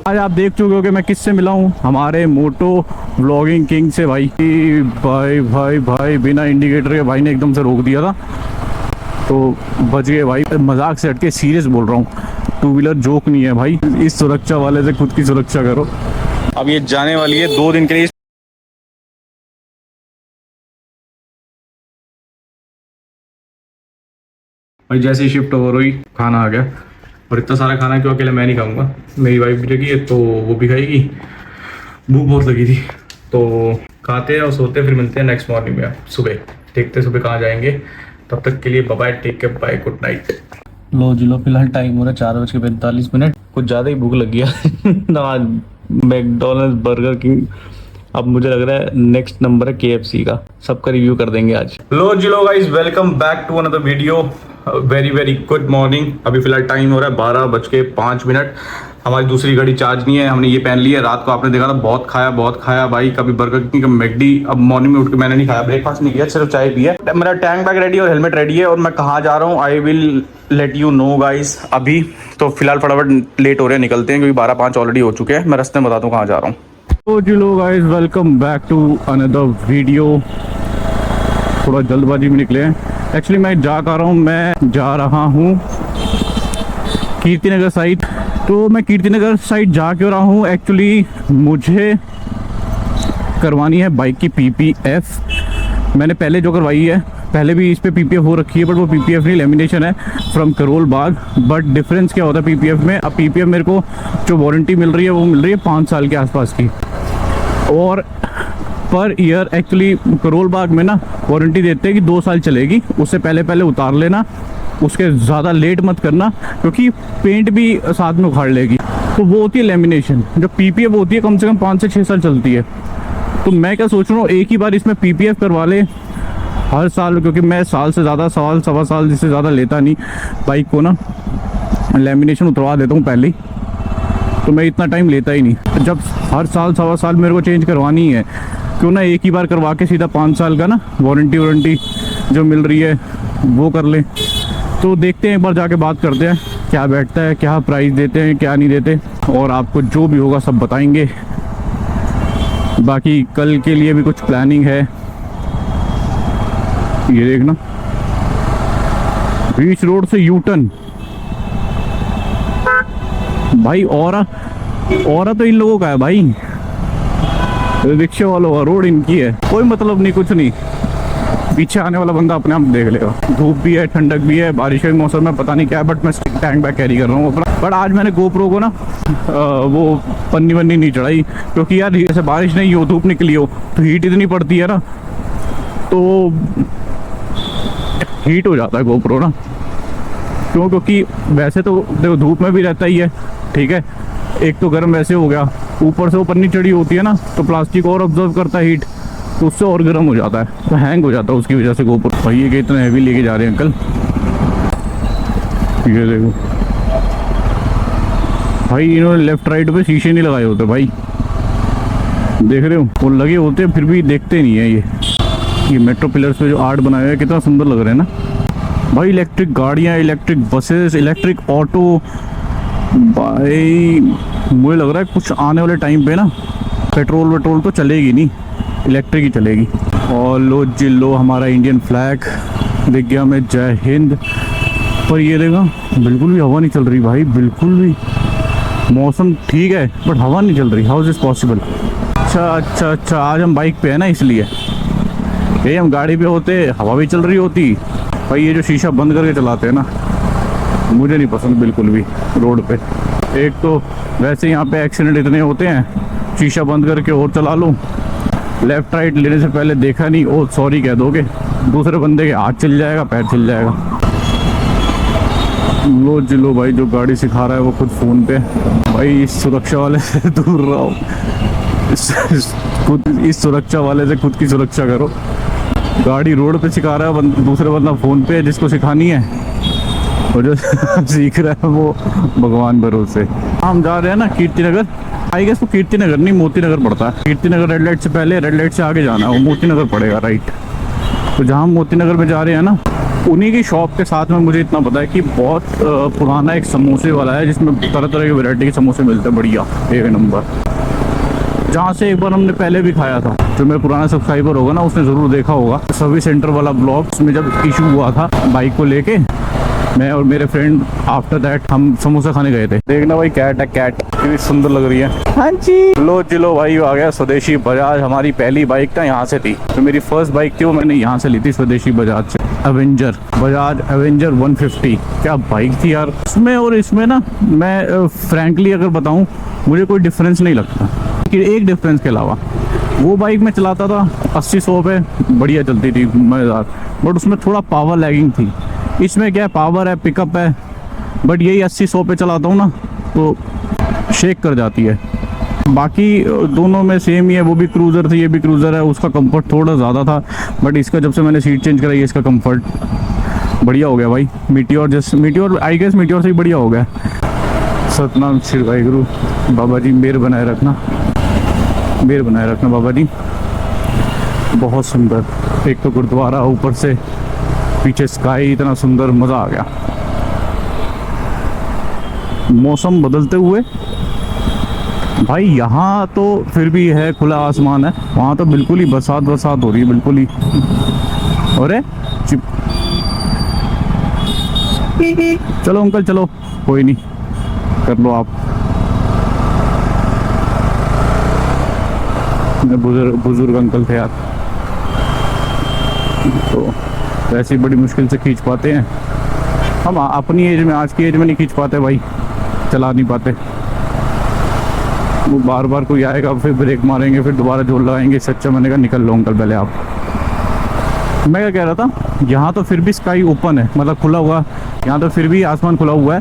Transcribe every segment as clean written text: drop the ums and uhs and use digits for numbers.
आज आप देख चुके हो कि मैं किससे मिला हूँ, हमारे मोटो व्लॉगिंग किंग से। भाई भाई भाई भाई बिना इंडिकेटर के भाई ने एकदम से रोक दिया था तो बच गए भाई। मजाक से हटके सीरियस बोल रहा हूँ, टू व्हीलर जोक नहीं है भाई। इस सुरक्षा वाले से खुद की सुरक्षा करो। अब ये जाने वाली है 2 दिन के लिए। भाई जैसे ही शिफ्ट ओवर हुई खाना आ गया, और इतना सारा खाना क्यों अकेले मैं नहीं खाऊंगा, मेरी वाइफ भी जगी है तो वो भी खाएगी। भूख बहुत लगी थी तो खाते हैं और सोते हैं, फिर मिलते हैं नेक्स्ट मॉर्निंग में सुबह। देखते हैं सुबह कहाँ जाएंगे। तब तक के लिए bye bye, take care, bye, good night. लो जी लो, फिलहाल टाइम हो रहा है 4:45। कुछ ज़्यादा ही भूख लगी है ना। मैकडोनल्ड्स, बर्गर किंग, अब मुझे लग रहा है नेक्स्ट नंबर है KFC का। सबका रिव्यू कर देंगे आज। लो जी लो guys, welcome back to another video. Very very good morning. अभी फिलहाल टाइम हो रहा है 12:05। हमारी दूसरी घड़ी चार्ज नहीं है, हमने ये पहन ली है। रात को आपने देखा था बहुत खाया भाई, कभी बर्गर किंग, कभी मैकडी। अब मॉर्निंग में उठ के मैंने नहीं खाया, ब्रेकफास्ट नहीं किया, सिर्फ चाय पी है। मेरा टैंक बैग रेडी और हेलमेट रेडी है और मैं कहाँ जा रहा हूँ I will let you know guys. अभी तो फिलहाल फटाफट लेट हो रहे हैं, निकलते हैं क्योंकि 12:05 ऑलरेडी हो चुके हैं। मैं रास्ते में बताता हूँ कहाँ जा रहा हूँ। तो जी लो guys, welcome back to another video. थोड़ा जल्दबाजी में निकले हैं। एक्चुअली मैं जा रहा हूँ कीर्तिनगर साइड। तो मैं कीर्तिनगर साइड जा क्यों रहा हूँ, एक्चुअली मुझे करवानी है बाइक की PPF। मैंने पहले जो करवाई है, पहले भी इस पे PPF हो रखी है, बट वो PPF नहीं, लेमिनेशन है from Karol Bagh. But difference क्या होता है PPF में, अब PPF मेरे को जो वारंटी मिल रही है वो मिल रही है 5 साल के आसपास की। और per year actually Karol Bagh में ना वारंटी देते हैं कि 2 साल चलेगी, उससे पहले उतार लेना, उसके ज़्यादा लेट मत करना क्योंकि पेंट भी साथ में उखाड़ लेगी। तो वो होती है लेमिनेशन। जो PPF होती है कम से कम 5 से 6 साल चलती है। तो मैं क्या सोच रहा हूँ, एक ही बार इसमें PPF करवा ले हर साल, क्योंकि मैं साल से ज़्यादा, साल सवा साल जिससे ज़्यादा लेता नहीं बाइक को ना। लेमिनेशन उतरवा देता हूँ पहले ही, तो मैं इतना टाइम लेता ही नहीं। जब हर साल सवा साल मेरे को चेंज करवानी है, क्यों ना एक ही बार करवा के सीधा 5 साल का ना वारंटी जो मिल रही है वो कर ले। तो देखते हैं, एक बार जाके बात करते हैं क्या बैठता है, क्या प्राइस देते हैं, क्या नहीं देते, और आपको जो भी होगा सब बताएंगे। बाकी कल के लिए भी कुछ प्लानिंग है। ये देखना, बीच रोड से U-टर्न भाई। और तो इन लोगों का है भाई, रिक्शे वालों का, रोड इनकी है, कोई मतलब नहीं, कुछ नहीं। पीछे आने वाला बंदा अपने आप देख लेगा। धूप भी है, ठंडक भी है, बारिश के मौसम में पता नहीं क्या है, बट मैं टैंक बैग कैरी कर रहा हूँ अपना। बट आज मैंने GoPro को ना वो पन्नी वन्नी नहीं चढ़ाई, क्योंकि यार जैसे बारिश नहीं हो, धूप निकली हो तो हीट इतनी पड़ती है ना, तो हीट हो जाता है GoPro ना। क्यों, क्योंकि वैसे तो देखो धूप में भी रहता ही है, ठीक है, एक तो गर्म वैसे हो गया, ऊपर से वो पन्नी चढ़ी होती है ना, तो प्लास्टिक और ऑब्जर्व करता है हीट, तो उससे और गर्म हो जाता है, तो हैंग हो जाता है उसकी वजह से GoPro। भाई ये कितना हैवी लेके जा रहे हैं अंकल, ये देखो भाई, इन्होंने लेफ्ट राइट पे शीशे नहीं लगाए होते भाई, देख रहे हो, वो लगे होते फिर भी देखते नहीं है। ये मेट्रो पिलर्स पे जो आर्ट बनाया है कितना सुंदर लग रहा है ना भाई। इलेक्ट्रिक गाड़ियाँ, इलेक्ट्रिक बसेस, इलेक्ट्रिक ऑटो, भाई मुझे लग रहा है कुछ आने वाले टाइम पे ना पेट्रोल तो चलेगी नहीं, इलेक्ट्रिक ही चलेगी। और लो जिलो, हमारा इंडियन फ्लैग दिख गया हमें, जय हिंद। पर ये देखा, बिल्कुल भी हवा नहीं चल रही भाई, बिल्कुल भी। मौसम ठीक है बट हवा नहीं चल रही, हाउ इज दिस पॉसिबल। अच्छा, आज हम बाइक पे है ना, इसलिए यही, हम गाड़ी पे होते हवा भी चल रही होती। भाई ये जो शीशा बंद करके चलाते हैं ना, मुझे नहीं पसंद बिल्कुल भी रोड पे। एक तो वैसे यहाँ पे एक्सीडेंट इतने होते हैं, शीशा बंद करके और चला लो, लेफ्ट राइट लेने से पहले देखा नहीं, ओ सॉरी कह दोगे, दूसरे बंदे के हाथ चल जाएगा, पैर चल जाएगा। लो जिलो भाई, जो गाड़ी सिखा रहा है वो खुद फ़ोन पे। भाई इस सुरक्षा वाले से दूर रहो, इस सुरक्षा वाले से खुद की सुरक्षा करो। गाड़ी रोड पे सिखा रहा है, दूसरे बंदा फ़ोन पे जिसको सिखानी है, और जो सीख रहा है वो भगवान भरोसे। हम जा रहे हैं ना कीर्तिनगर, आई गेस वो कीर्तिनगर नहीं मोती नगर पड़ता है। कीर्तिनगर रेड लाइट से पहले, रेड लाइट से आगे जाना है, वो मोती नगर पड़ेगा राइट। तो जहाँ हम मोती नगर में जा रहे हैं ना, उन्हीं की शॉप के साथ में मुझे इतना पता है कि बहुत पुराना एक समोसे वाला है जिसमें तरह तरह की वैरायटी के समोसे मिलते हैं, बढ़िया एक नंबर। जहाँ से एक बार हमने पहले भी खाया था, जो मेरा पुराना सब्सक्राइबर होगा ना उसने ज़रूर देखा होगा, सर्विस सेंटर वाला ब्लॉग, उसमें जब इशू हुआ था बाइक को लेके, मैं और मेरे फ्रेंड आफ्टर दैट हम समोसा खाने गए थे। देखना भाई कैट है, कैट कितनी सुंदर लग रही है। हाँ जी, लो चिलो भाई आ गया स्वदेशी बजाज। हमारी पहली बाइक ना यहाँ से थी, तो मेरी फर्स्ट बाइक थी वो मैंने यहाँ से ली थी स्वदेशी बजाज से, एवेंजर, बजाज एवेंजर 150। क्या बाइक थी यार। इसमें और इसमें ना मैं फ्रैंकली अगर बताऊँ मुझे कोई डिफरेंस नहीं लगता, एक डिफरेंस के अलावा। वो बाइक में चलाता था 80-100 पे, बढ़िया चलती थी, मज़ेदार, बट उसमें थोड़ा पावर लैगिंग थी। इसमें क्या है, पावर है, पिकअप है, बट यही 80-100 पे चलाता हूँ ना तो शेक कर जाती है। बाकी दोनों में सेम ही है, वो भी क्रूज़र थी, ये भी क्रूज़र है। उसका कंफर्ट थोड़ा ज़्यादा था, बट इसका जब से मैंने सीट चेंज कराई है इसका कंफर्ट बढ़िया हो गया भाई। मीटियोर जैसे, मीटियोर आई गेस मीटियोर से ही बढ़िया हो गया। सतनाम श्री वाहिगुरु, बाबा जी मेर बनाए रखना, मेर बनाए रखना बाबा जी। बहुत सुंदर, एक तो गुरुद्वारा, ऊपर से पीछे स्काई, इतना सुंदर, मज़ा आ गया। मौसम बदलते हुए भाई, यहाँ तो फिर भी है, खुला आसमान है, वहाँ तो बिल्कुल ही बरसात बरसात हो रही है, बिल्कुल ही। अरे चलो अंकल चलो, कोई नहीं, कर लो आप। बुजुर्ग अंकल थे यार, तो वैसे ही बड़ी मुश्किल से खींच पाते हैं हम। अपनी एज में, आज की एज में नहीं खींच पाते भाई, चला नहीं पाते। वो बार बार कोई आएगा, फिर ब्रेक मारेंगे, फिर दोबारा जोर लगाएंगे। इससे अच्छा मैंने कहा निकल लो अंकल पहले आप। मैं क्या कह रहा था, यहाँ तो फिर भी स्काई ओपन है, मतलब खुला हुआ, यहाँ तो फिर भी आसमान खुला हुआ है,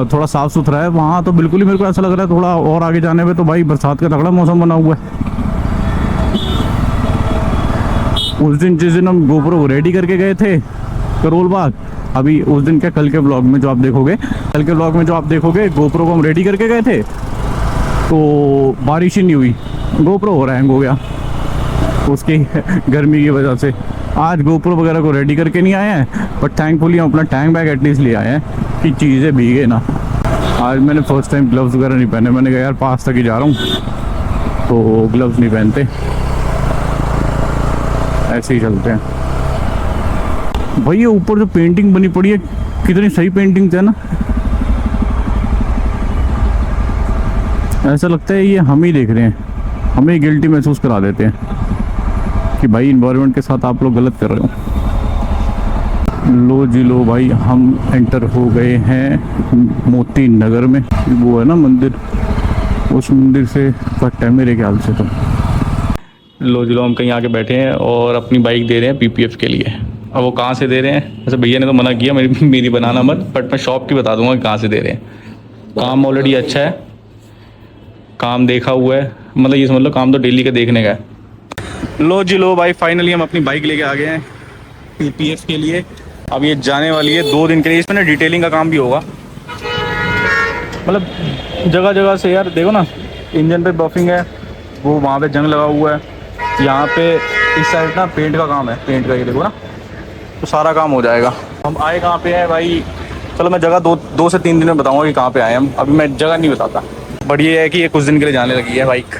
थोड़ा साफ़ सुथरा है। वहाँ तो बिल्कुल ही मेरे को ऐसा लग रहा है थोड़ा और आगे जाने में तो भाई बरसात का तगड़ा मौसम बना हुआ है। उस दिन जिस दिन हम गोप्रो रेडी करके गए थे करोल बाग, अभी उस दिन क्या, कल के ब्लॉग में जो आप देखोगे, कल के ब्लॉग में जो आप देखोगे, गोप्रो को हम रेडी करके गए थे तो बारिश ही नहीं हुई, गोप्रो हो हैंग हो गया उसकी गर्मी की वजह से। आज गोप्रो वगैरह को रेडी करके नहीं आए हैं, बट थैंकफुली हम अपना टैंक बैग एटलीस्ट ले आए हैं कि चीज़ें भीगे ना। आज मैंने फर्स्ट टाइम ग्लव्स वगैरह नहीं पहने, मैंने कहा यार पास तक ही जा रहा हूँ तो ग्लव्स नहीं पहनते, ऐसे ही चलते हैं भाई। ये ऊपर जो पेंटिंग बनी पड़ी है, कितनी सही पेंटिंग है ना, ऐसा लगता है ये हम ही देख रहे हैं, हमें गिल्टी महसूस करा देते हैं कि भाई इन्वायरमेंट के साथ आप लोग गलत कर रहे हो। लो जी लो भाई, हम एंटर हो गए हैं मोती नगर में। वो है ना मंदिर, उस मंदिर से कट है मेरे ख्याल से। तो लो जी लो, हम कहीं आके बैठे हैं और अपनी बाइक दे रहे हैं पीपीएफ के लिए। अब वो कहाँ से दे रहे हैं, वैसे भैया ने तो मना किया मेरी बनाना मत, बट मैं शॉप की बता दूंगा कि कहाँ से दे रहे हैं। काम ऑलरेडी अच्छा है, काम देखा हुआ है, मतलब ये समझ लो काम तो डेली का देखने का है। लो जी लो भाई, फाइनली हम अपनी बाइक लेके आ गए हैं पीपीएफ के लिए। अब ये जाने वाली है 2 दिन के लिए। इसमें ना डिटेलिंग का काम भी होगा, मतलब जगह जगह से यार देखो ना, इंजन पे बफिंग है, वो वहाँ पे जंग लगा हुआ है, यहाँ पे इस साइड ना पेंट का काम है, पेंट का, ये देखो ना, तो सारा काम हो जाएगा। हम आए कहाँ पे हैं भाई, चलो मैं जगह 2 से 3 दिन में बताऊँगा कि कहाँ पे आए हम, अभी मैं जगह नहीं बताता। बट ये है कि ये कुछ दिन के लिए जाने लगी है बाइक,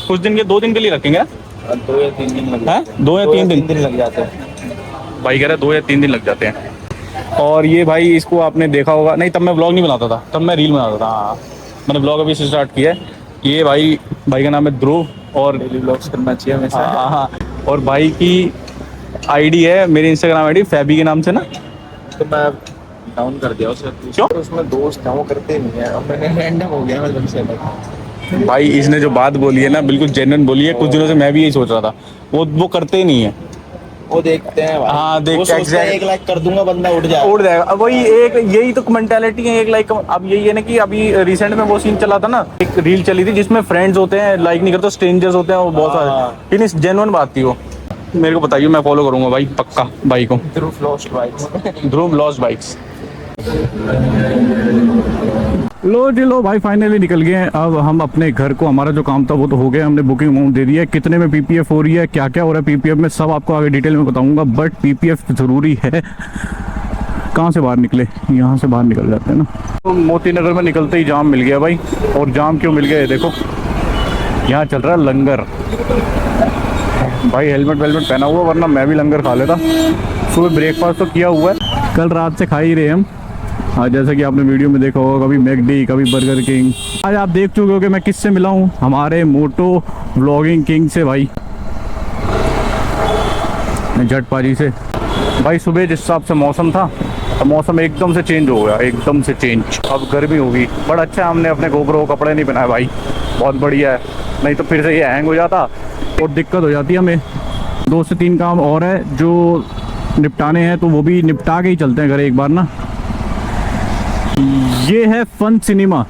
कुछ दिन के, 2 दिन के लिए रखेंगे, 2 या 3 दिन लग जाते हैं। 2 या 3 दिन लग जाते हैं भाई, कह रहा है 2 या 3 दिन लग जाते हैं। और ये भाई इसको आपने देखा होगा, नहीं तब मैं ब्लॉग नहीं बनाता था, तब मैं रील बनाता था। हाँ, मैंने ब्लॉग अभी से स्टार्ट किया है। ये भाई का नाम है ध्रुव, और डेली ब्लॉग्स करना चाहिए हमेशा। हाँ, और भाई की आईडी है, मेरी इंस्टाग्राम आईडी फैबी के नाम से ना, तो मैं डाउन कर दिया उसे। क्यों? तो उसमें दोस्त हैं, वो करते नहीं है, अब मैंने रैंडम हो गया मतलब से। भाई इसने जो बात बोली है ना, बिल्कुल जेन्युइन बोली है। कुछ दिनों से मैं भी यही सोच रहा था, वो करते ही नहीं है। वो देखते हैं भाई। हाँ, देखते हैं, exactly। 1 लाइक कर दूंगा, बंदा उठ जाएगा। अब वही एक, यही तो मेंटालिटी है, 1 लाइक। अब यही है ना कि अभी रिसेंट में वो सीन चला था ना, एक रील चली थी जिसमें फ्रेंड्स होते हैं लाइक नहीं करते, स्ट्रेंजर्स होते हैं, वो बहुत सारे। इतनी जेन्युइन बात थी वो। मेरे को बताइए, मैं फॉलो करूंगा भाई पक्का भाई को। ध्रुव लॉस्ट बाइक्स। ध्रुव लॉस्ट बाइक्स। लो जी लो भाई, फाइनली निकल गए हैं। अब हम अपने घर को, हमारा जो काम था वो तो हो गया, हमने बुकिंग अमाउंट दे दिया है। कितने में पीपीएफ हो रही है, क्या क्या हो रहा है पीपीएफ में, सब आपको आगे डिटेल में बताऊंगा। बट पीपीएफ ज़रूरी है। कहाँ से बाहर निकले, यहाँ से बाहर निकल जाते हैं ना। तो मोती नगर में निकलते ही जाम मिल गया भाई। और जाम क्यों मिल गया ये देखो, यहाँ चल रहा है लंगर। भाई हेलमेट वेलमेट पहना हुआ, वरना मैं भी लंगर खा लेता। सुबह ब्रेकफास्ट तो किया हुआ है, कल रात से खा ही रहे हम। आज जैसा कि आपने वीडियो में देखा होगा, कभी मैकडी, कभी बर्गर किंग। आज आप देख चुके हो कि मैं किससे मिला हूँ, हमारे मोटो व्लॉगिंग किंग से भाई, झटपाजी से। भाई सुबह जिस हिसाब से मौसम था, तो मौसम एकदम से चेंज हो गया, एकदम से चेंज। अब गर्मी होगी। बड़ा अच्छा है, हमने अपने गोबरों कपड़े नहीं पहनाए भाई, बहुत बढ़िया है। नहीं तो फिर से ये हैंग हो जाता और दिक्कत हो जाती है हमें। 2 से 3 काम और है जो निपटाने हैं, तो वो भी निपटा के ही चलते हैं घर एक बार ना। ये है फन सिनेमा।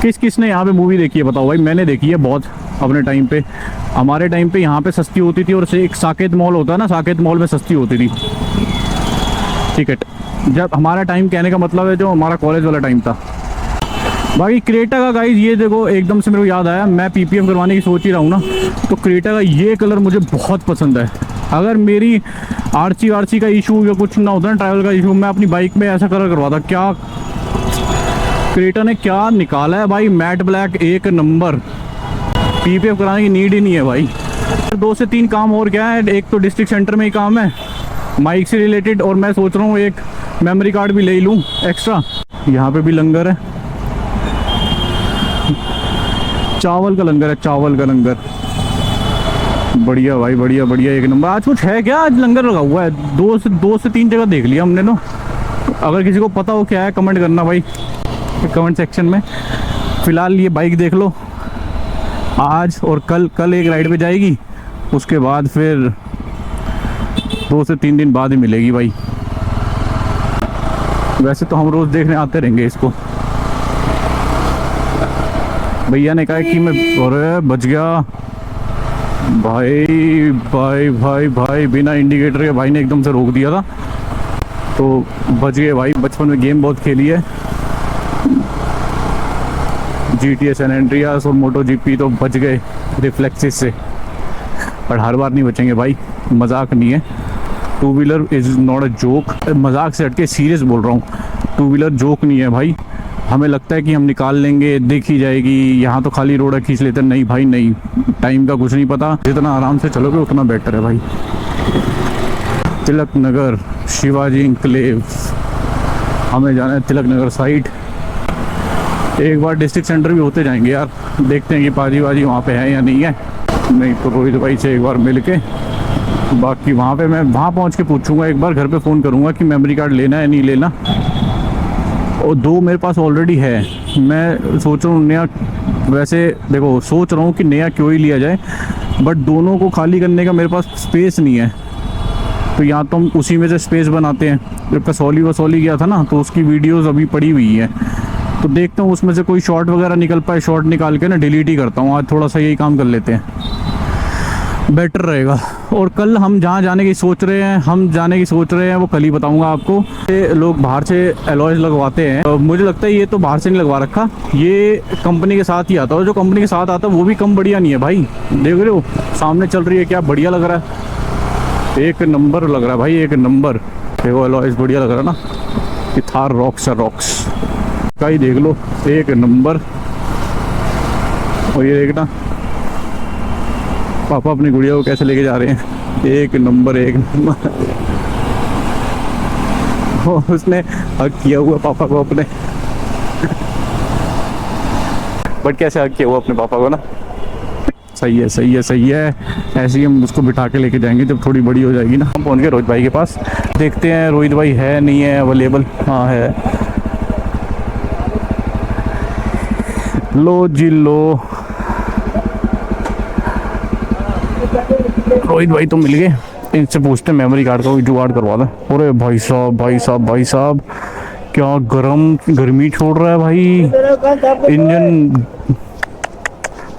किस किस ने यहाँ पे मूवी देखी है बताओ भाई। मैंने देखी है बहुत अपने टाइम पे। हमारे टाइम पे यहाँ पे सस्ती होती थी, और एक साकेत मॉल होता है ना, साकेत मॉल में सस्ती होती थी टिकट। जब हमारा टाइम, कहने का मतलब है जो हमारा कॉलेज वाला टाइम था। बाकी क्रेटा का गाइस, ये देखो एकदम से मेरे को याद आया, मैं पीपीएफ करवाने की सोच ही रहा हूँ ना, तो क्रेटा का ये कलर मुझे बहुत पसंद है। अगर मेरी आरसी का इशू या कुछ ना होता ना, ट्रैवल का इशू, मैं अपनी बाइक में ऐसा कलर करवाता। क्या क्रेटा ने क्या निकाला है भाई, मैट ब्लैक एक नंबर। पीपीएफ कराने की नीड ही नहीं है भाई। 2 से 3 काम और क्या है, एक तो डिस्ट्रिक्ट सेंटर में ही काम है माइक से रिलेटेड, और मैं सोच रहा हूँ एक मेमोरी कार्ड भी ले लूँ एक्स्ट्रा। यहाँ पे भी लंगर है, चावल का लंगर है, चावल का लंगर। बढ़िया भाई, बढ़िया बढ़िया, एक नंबर। आज कुछ है क्या, आज लंगर लगा हुआ है। 2 से 3 जगह देख लिया हमने ना। अगर किसी को पता हो क्या है, कमेंट करना भाई कमेंट सेक्शन में। फिलहाल ये बाइक देख लो, आज और कल एक राइड पे जाएगी, उसके बाद फिर 2 से 3 दिन बाद ही मिलेगी भाई। वैसे तो हम रोज देखने आते रहेंगे इसको। भैया ने कहा कि मैं, अरे बच गया भाई भाई भाई भाई, बिना इंडिकेटर के भाई ने एकदम से रोक दिया था, तो बच गए भाई। बचपन में गेम बहुत खेली है, GTA सैन एंड्रियास और मोटो जीपी, तो बच गए रिफ्लेक्सेस से। पर हर बार नहीं बचेंगे भाई, मजाक नहीं है। 2 wheeler is not a joke. मजाक से हटके सीरियस बोल रहा हूँ, 2 व्हीलर जोक नहीं है भाई। हमें लगता है कि हम निकाल लेंगे, देखी जाएगी, यहाँ तो खाली रोड खींच लेते हैं। नहीं भाई नहीं, टाइम का कुछ नहीं पता। जितना आराम से चलोगे उतना बेटर है भाई। तिलक नगर, शिवाजी इंक्लेव, हमें जाना है तिलक नगर साइड। एक बार डिस्ट्रिक्ट सेंटर भी होते जाएंगे यार, देखते हैं कि पाजी वाजी वहाँ पे है या नहीं है। नहीं तो रोहित भाई से एक बार मिल के, बाकी वहाँ पे मैं वहाँ पहुँच के पूछूंगा, एक बार घर पे फ़ोन करूँगा कि मेमोरी कार्ड लेना है नहीं लेना। और 2 मेरे पास ऑलरेडी है। मैं सोच रहा हूँ नया, वैसे देखो सोच रहा हूँ कि नया क्यों ही लिया जाए, बट दोनों को खाली करने का मेरे पास स्पेस नहीं है। तो यहाँ तो हम उसी में से स्पेस बनाते हैं। जब कसौली वसौली गया था ना, तो उसकी वीडियोस अभी पड़ी हुई है, तो देखता हूँ उसमें से कोई शॉर्ट वगैरह निकल पाए। शॉर्ट निकाल के ना डिलीट ही करता हूँ। आज थोड़ा सा यही काम कर लेते हैं, बेटर रहेगा। और कल हम जहाँ जाने की सोच रहे हैं, वो कल ही बताऊंगा आपको। ये लोग बाहर से एलॉयज लगवाते हैं, तो मुझे लगता है ये तो बाहर से नहीं लगवा रखा, ये कंपनी के साथ ही आता है। जो कंपनी के साथ आता है वो भी कम बढ़िया नहीं है भाई। देख रहे हो सामने चल रही है, क्या बढ़िया लग रहा है, एक नंबर लग रहा है भाई, एक नंबर। देखो एलॉयज बढ़िया लग रहा है ना, ये थार रॉक्स का ही देख लो, एक नंबर। और ये देखना पापा अपनी गुड़िया को कैसे लेके जा रहे हैं, एक नंबर एक नंबर। उसने हक किया हुआ पापा को अपने, बट कैसे हक किया हुआ अपने पापा को ना। सही है सही है सही है, ऐसे ही हम उसको बिठा के लेके जाएंगे जब थोड़ी बड़ी हो जाएगी ना। हम पहुंच गए रोहित भाई के पास, देखते हैं रोहित भाई है नहीं है अवेलेबल। हाँ है, लो जी लो, रोहित भाई तो मिल गए। इनसे पूछते हैं मेमोरी कार्ड का जुगाड़ करवा दें। अरे भाई साहब भाई साहब भाई साहब, क्या गर्मी छोड़ रहा है भाई इंजन।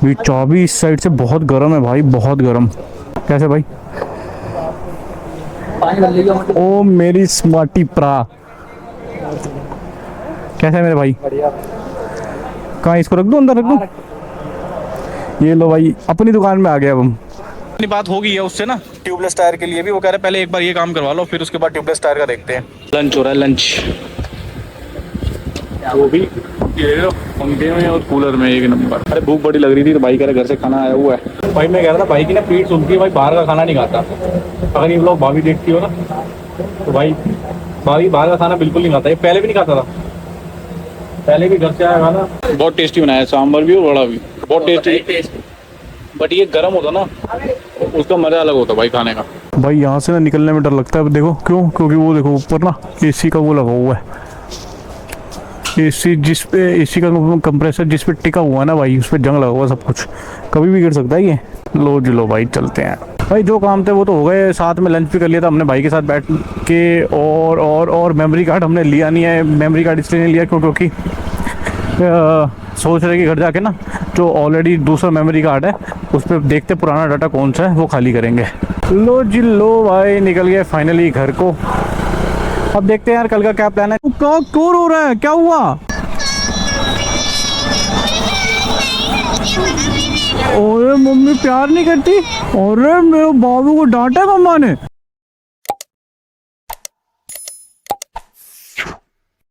ये चाबी इस साइड से बहुत गर्म है भाई, बहुत गर्म। कैसे भाई? ओ मेरी स्मार्टी प्रा, कैसा है मेरे भाई? बढ़िया। कहाँ इसको रख दूँ, अंदर रख दूँ? ये लो भाई, अपनी दुकान में आ गया अब हम। अपनी बात हो गई है उससे ना ट्यूबलेस टायर के लिए भी। वो कह रहे पहले एक बार ये काम करवा लो, फिर उसके बाद ट्यूबलेस टायर का देखते हैं। लंच हो रहा है, लंच वो भी ये लो, पंखे में और कूलर में एक नंबर। अरे भूख बड़ी लग रही थी तो भाई कह रहे घर से खाना आया हुआ है। भाई मैं कह रहा था भाई की ना पीठ सुनती है, भाई बाहर का खाना नहीं खाता। अगर ये लोग भाभी देखती हो ना तो भाई भाभी बाहर का खाना बिल्कुल नहीं खाता। ये पहले भी नहीं खाता था, पहले भी घर से आया खाना। बहुत टेस्टी बनाया है, सांभर भी और वड़ा भी बहुत टेस्टी। बट ये गर्म होता ना, उसका मजा अलग होता भाई खाने का। भाई यहाँ से ना निकलने में डर लगता है। देखो क्यों? क्योंकि वो देखो ऊपर ना एसी का वो लगा हुआ है। एसी जिस पे एसी का कंप्रेसर जिस पे टिका हुआ है ना भाई, उस पे जंग लगा हुआ, सब कुछ कभी भी गिर सकता है ये। लो जी लो भाई, चलते हैं भाई। जो काम थे वो तो हो गए, साथ में लंच भी कर लिया था हमने भाई के साथ बैठ के। और मेमोरी कार्ड हमने लिया नहीं है। मेमोरी कार्ड इसलिए नहीं लिया क्योंकि सोच रहे कि घर जाके ना जो ऑलरेडी दूसरा मेमोरी कार्ड है उस पर देखते पुराना डाटा कौन सा है, वो खाली करेंगे। लो जी लो भाई, निकल गए फाइनली घर को। अब देखते हैं यार कल का क्या प्लान है। क्या क्यों रो रहा है, क्या हुआ? अरे मम्मी प्यार नहीं करती? अरे मेरे बाबू को डांटा मम्मा ने।